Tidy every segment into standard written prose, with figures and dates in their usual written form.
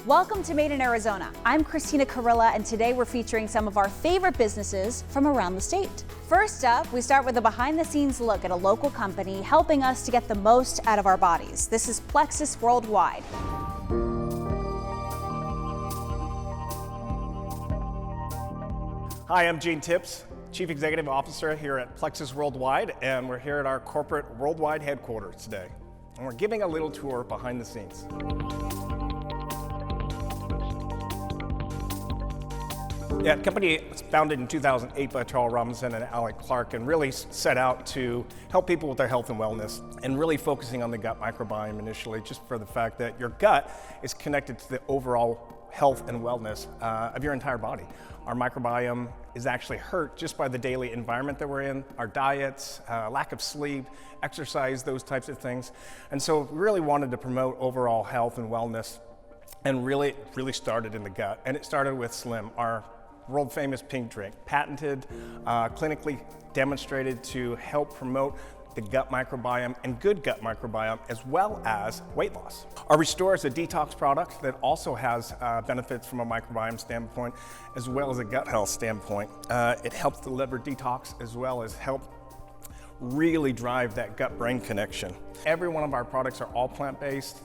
Welcome to Made in Arizona. I'm Christina Carilla, and today we're featuring some of our favorite businesses from around the state. First up, we start with a behind-the-scenes look at a local company helping us to get the most out of our bodies. This is Plexus Worldwide. Hi, I'm Gene Tips, Chief Executive Officer here at Plexus Worldwide, and we're here at our corporate worldwide headquarters today. And we're giving a little tour behind the scenes. Yeah, the company was founded in 2008 by Charles Robinson and Alec Clark, and really set out to help people with their health and wellness, and really focusing on the gut microbiome initially, just for the fact that your gut is connected to the overall health and wellness of your entire body. Our microbiome is actually hurt just by the daily environment that we're in, our diets, lack of sleep, exercise, those types of things. And so we really wanted to promote overall health and wellness, and really started in the gut. And it started with Slim, our world famous pink drink, patented, clinically demonstrated to help promote the gut microbiome and good gut microbiome, as well as weight loss. Our Restore is a detox product that also has benefits from a microbiome standpoint, as well as a gut health standpoint. It helps the liver detox, as well as help really drive that gut-brain connection. Every one of our products are all plant-based.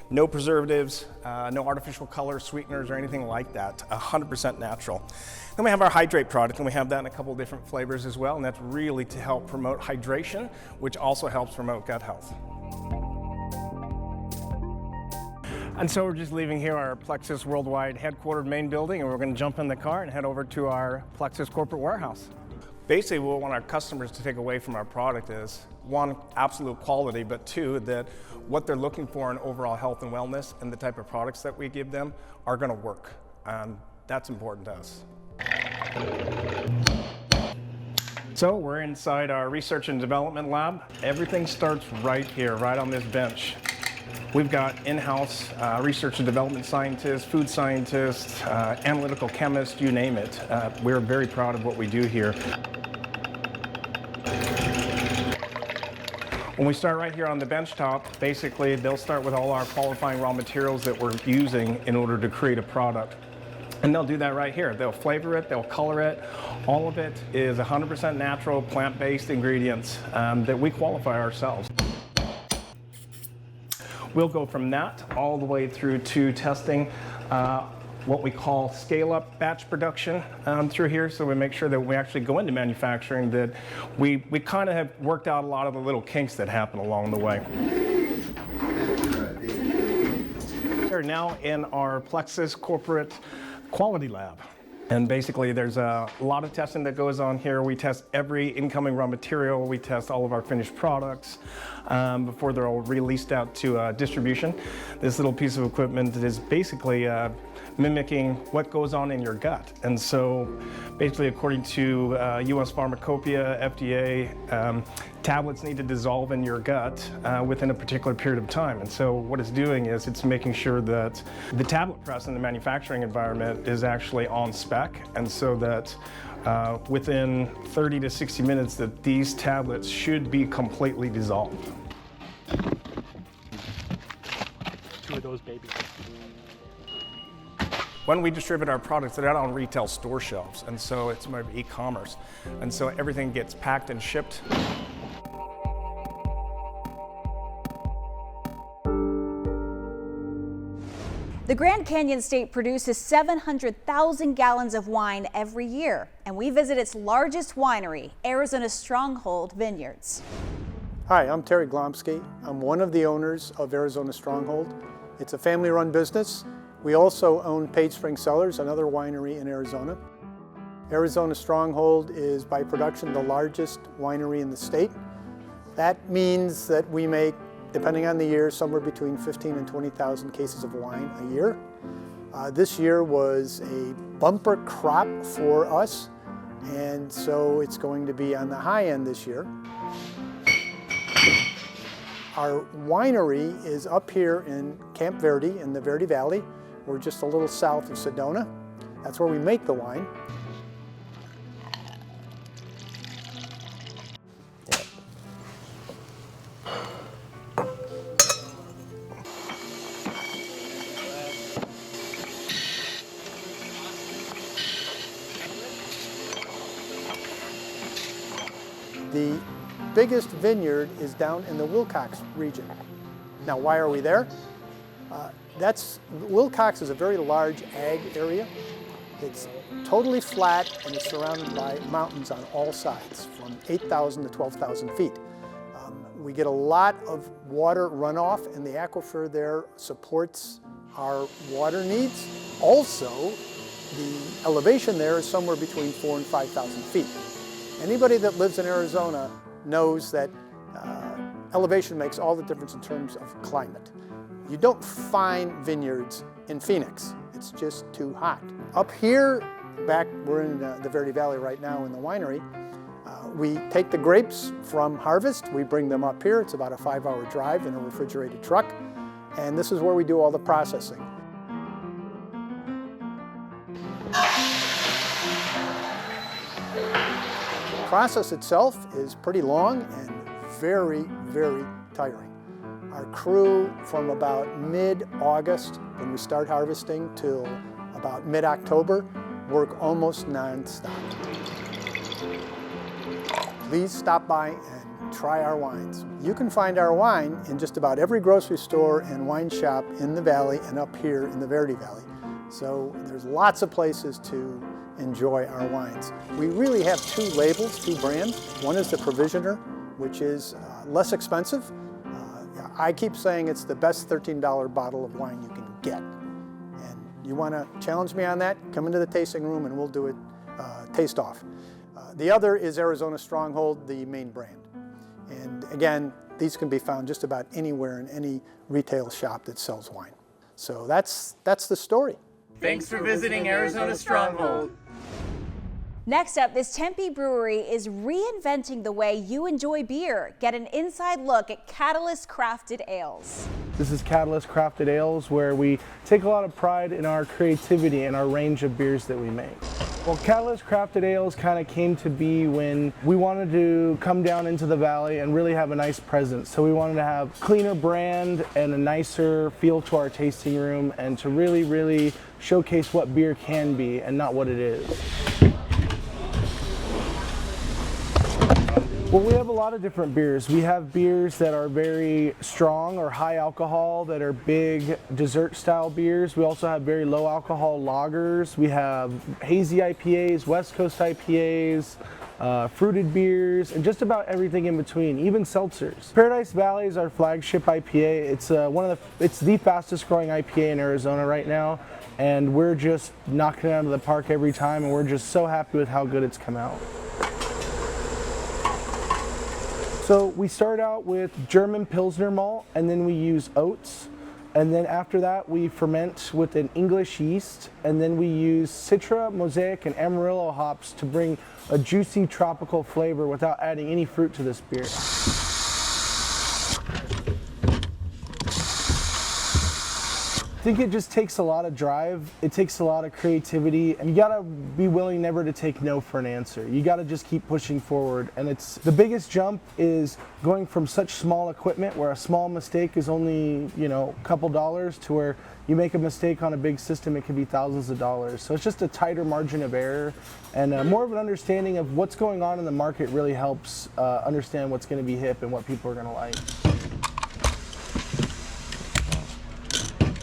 No preservatives, no artificial colors, sweeteners, or anything like that. 100% natural. Then we have our Hydrate product, and we have that in a couple of different flavors as well, and that's really to help promote hydration, which also helps promote gut health. And so we're just leaving here our Plexus Worldwide headquartered main building, and we're going to jump in the car and head over to our Plexus corporate warehouse. Basically, what we want our customers to take away from our product is, one, absolute quality, but two, that what they're looking for in overall health and wellness and the type of products that we give them are going to work. And that's important to us. So we're inside our research and development lab. Everything starts right here, right on this bench. We've got in-house research and development scientists, food scientists, analytical chemists, you name it. We're very proud of what we do here. When we start right here on the bench top, basically they'll start with all our qualifying raw materials that we're using in order to create a product. And they'll do that right here. They'll flavor it, they'll color it. All of it is 100% natural, plant-based ingredients that we qualify ourselves. We'll go from that all the way through to testing what we call scale-up batch production through here. So we make sure that we actually go into manufacturing, that we kind of have worked out a lot of the little kinks that happen along the way. We're now in our Plexus corporate quality lab. And basically there's a lot of testing that goes on here. We test every incoming raw material. We test all of our finished products before they're all released out to distribution. This little piece of equipment is basically mimicking what goes on in your gut. And so basically, according to US Pharmacopoeia, FDA, tablets need to dissolve in your gut within a particular period of time. And so what it's doing is it's making sure that the tablet press in the manufacturing environment is actually on spec, and so that within 30 to 60 minutes that these tablets should be completely dissolved. Two of those babies. When we distribute our products, they're not on retail store shelves, and so it's more e-commerce. And so everything gets packed and shipped. The Grand Canyon State produces 700,000 gallons of wine every year, and we visit its largest winery, Arizona's Stronghold Vineyards. Hi, I'm Terry Glomsky. I'm one of the owners of Arizona Stronghold. It's a family-run business. We also own Page Spring Cellars, another winery in Arizona. Arizona Stronghold is by production the largest winery in the state. That means that we make, depending on the year, somewhere between 15 and 20,000 cases of wine a year. This year was a bumper crop for us, and so it's going to be on the high end this year. Our winery is up here in Camp Verde in the Verde Valley. We're just a little south of Sedona. That's where we make the wine. biggest vineyard is down in the Wilcox region. Now, why are we there? Wilcox is a very large ag area. It's totally flat and it's surrounded by mountains on all sides, from 8,000 to 12,000 feet. We get a lot of water runoff, and the aquifer there supports our water needs. Also, the elevation there is somewhere between 4,000 and 5,000 feet. Anybody that lives in Arizona knows that elevation makes all the difference in terms of climate. You don't find vineyards in Phoenix. It's just too hot. Up here, we're in the Verde Valley right now in the winery. We take the grapes from harvest, we bring them up here. It's about a 5-hour drive in a refrigerated truck, and this is where we do all the processing. The process itself is pretty long and very, very tiring. Our crew, from about mid-August, when we start harvesting, till about mid-October, work almost non-stop. Please stop by and try our wines. You can find our wine in just about every grocery store and wine shop in the valley and up here in the Verde Valley. So there's lots of places to enjoy our wines. We really have two labels, two brands. One is the Provisioner, which is less expensive. I keep saying it's the best $13 bottle of wine you can get. And you want to challenge me on that? Come into the tasting room and we'll do a taste off. The other is Arizona Stronghold, the main brand. And again, these can be found just about anywhere in any retail shop that sells wine. So that's the story. Thanks for visiting Arizona Stronghold. Next up, this Tempe brewery is reinventing the way you enjoy beer. Get an inside look at Catalyst Crafted Ales. This is Catalyst Crafted Ales, where we take a lot of pride in our creativity and our range of beers that we make. Well, Catalyst Crafted Ales kind of came to be when we wanted to come down into the valley and really have a nice presence. So we wanted to have cleaner brand and a nicer feel to our tasting room, and to really, really showcase what beer can be and not what it is. Well, we have a lot of different beers. We have beers that are very strong or high alcohol, that are big dessert style beers. We also have very low alcohol lagers. We have hazy IPAs, West Coast IPAs, fruited beers, and just about everything in between, even seltzers. Paradise Valley is our flagship IPA. It's the fastest growing IPA in Arizona right now, and we're just knocking it out of the park every time, and we're just so happy with how good it's come out. So we start out with German Pilsner malt, and then we use oats. And then after that, we ferment with an English yeast. And then we use Citra, Mosaic, and Amarillo hops to bring a juicy tropical flavor without adding any fruit to this beer. I think it just takes a lot of drive, it takes a lot of creativity, and you gotta be willing never to take no for an answer. You gotta just keep pushing forward, and the biggest jump is going from such small equipment where a small mistake is only, a couple dollars, to where you make a mistake on a big system, it could be thousands of dollars. So it's just a tighter margin of error, and more of an understanding of what's going on in the market really helps understand what's gonna be hip and what people are gonna like.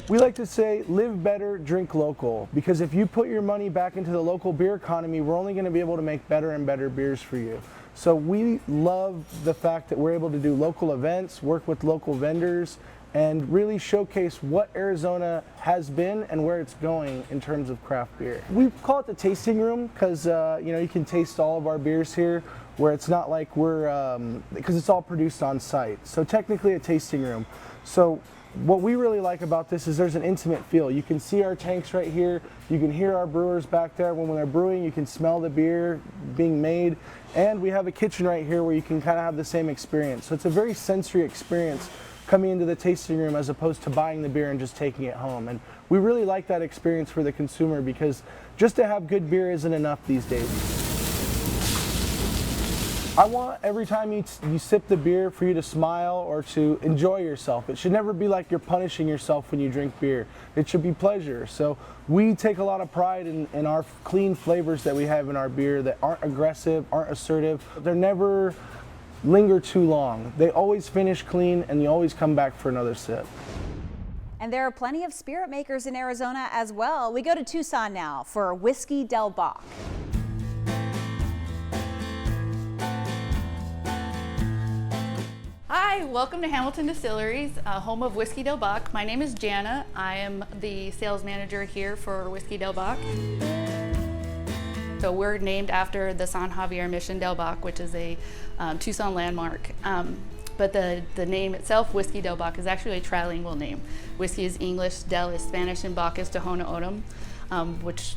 We like to say, live better, drink local, because if you put your money back into the local beer economy, we're only going to be able to make better and better beers for you. So we love the fact that we're able to do local events, work with local vendors, and really showcase what Arizona has been and where it's going in terms of craft beer. We call it the tasting room because you can taste all of our beers here, where it's not like because it's all produced on site. So technically a tasting room. So what we really like about this is there's an intimate feel. You can see our tanks right here. You can hear our brewers back there. When they're brewing, you can smell the beer being made. And we have a kitchen right here where you can kind of have the same experience. So it's a very sensory experience coming into the tasting room as opposed to buying the beer and just taking it home. And we really like that experience for the consumer, because just to have good beer isn't enough these days. I want every time you sip the beer for you to smile or to enjoy yourself. It should never be like you're punishing yourself when you drink beer. It should be pleasure. So we take a lot of pride in our clean flavors that we have in our beer that aren't aggressive, aren't assertive. They're never linger too long. They always finish clean and you always come back for another sip. And there are plenty of spirit makers in Arizona as well. We go to Tucson now for Whiskey Del Bach. Hi, welcome to Hamilton Distilleries, home of Whiskey Del Bach. My name is Jana. I am the sales manager here for Whiskey Del Bach. So we're named after the San Javier Mission Del Bach, which is a Tucson landmark. But the name itself, Whiskey Del Bach, is actually a trilingual name. Whiskey is English, Del is Spanish, and Bach is Tohono O'odham, which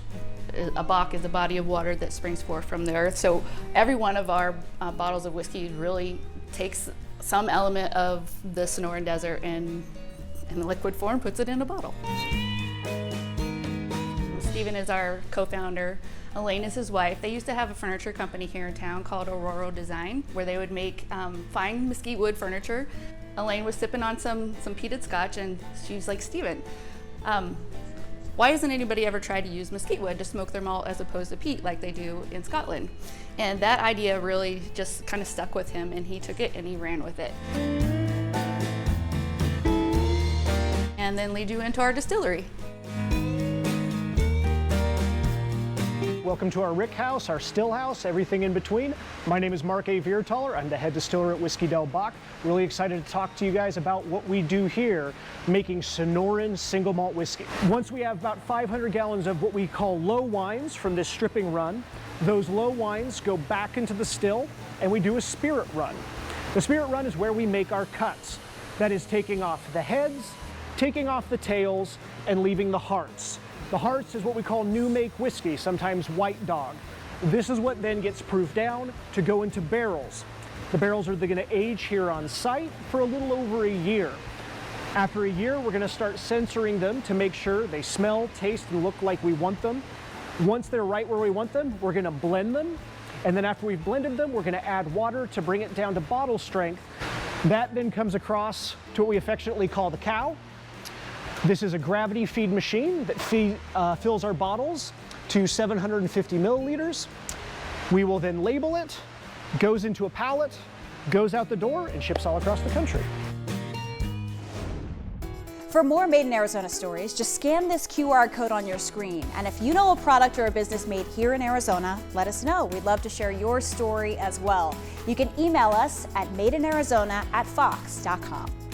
a Bach is a body of water that springs forth from the earth. So every one of our bottles of whiskey really takes some element of the Sonoran Desert and in liquid form puts it in a bottle. Stephen is our co-founder. Elaine is his wife. They used to have a furniture company here in town called Aurora Design, where they would make fine mesquite wood furniture. Elaine was sipping on some peated scotch, and she was like, Stephen, why hasn't anybody ever tried to use mesquite wood to smoke their malt as opposed to peat like they do in Scotland? And that idea really just kind of stuck with him, and he took it and he ran with it. And then lead you into our distillery. Welcome to our rick house, our still house, everything in between. My name is Mark A. Viertaler. I'm the head distiller at Whiskey Del Bach. Really excited to talk to you guys about what we do here, making Sonoran single malt whiskey. Once we have about 500 gallons of what we call low wines from this stripping run, those low wines go back into the still and we do a spirit run. The spirit run is where we make our cuts. That is taking off the heads, taking off the tails, and leaving the hearts. The hearts is what we call new make whiskey, sometimes white dog. This is what then gets proofed down to go into barrels. The barrels are going to age here on site for a little over a year. After a year, we're going to start censoring them to make sure they smell, taste, and look like we want them. Once they're right where we want them, we're going to blend them. And then after we've blended them, we're going to add water to bring it down to bottle strength. That then comes across to what we affectionately call the cow. This is a gravity feed machine that fills our bottles to 750 milliliters. We will then label it, goes into a pallet, goes out the door, and ships all across the country. For more Made in Arizona stories, just scan this QR code on your screen. And if you know a product or a business made here in Arizona, let us know. We'd love to share your story as well. You can email us at madeinarizona@fox.com.